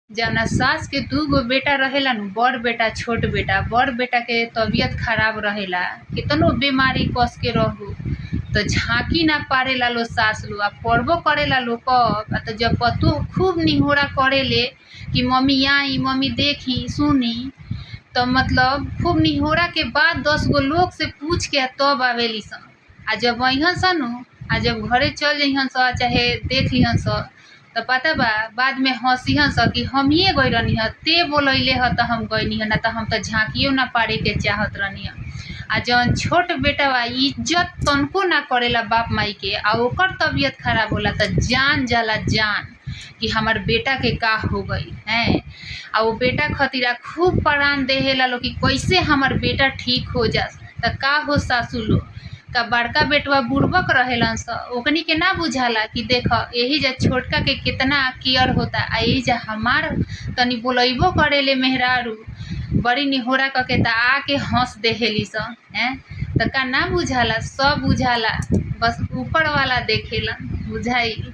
जवना सास के 2 गो बेटा रहेला नु, बड़ बेटा छोट बेटा। बड़ बेटा के तबीयत खराब रहेला, केतनो बीमारी कस के रहू तो झांकी ना पारेला लो सास लो, आ पड़बो करेला लो कब तो जब पतो खूब निहोरा करेले कि मम्मी आई, मम्मी देखी सुनी, तो मतलब खूब निहोरा के बाद 10 गो लोग से पूछ के तब आवेली सन। आ जब अइहन सन नु, आ जब घरे चल जइहन स चाहे देख लिहन स, तो पता बा बाद में हंसिहन स कि हमिए गई रहनी ह, ते बोलैले ह त हम गईनी ह, ना तो हम तो झांकियो ना पारे के चाहत रहनी ह। आ जौन छोट बेटा बा इज्जत तनको ना करेला बाप माई के, आ ओकर तबीयत खराब होला त जान जाला जान कि हमार बेटा के का हो गई है। आ वो बेटा खतीरा खूब प्राण देहेला लो कि कैसे हमार बेटा ठीक हो जा। त का हो सासू लो का बड़का बेटवा बुड़बक रहेलन स, ओकनी के ना बुझाला कि देख यही जा छोटका के कितना केयर होता, आ यही जा हमार तनी बोलैबो करेले मेहरारू बड़ी निहोरा कके त आके हंस देहेली स हैं। त का ना बुझाला, सब बुझाला, बस ऊपर वाला देखेला बुझाई।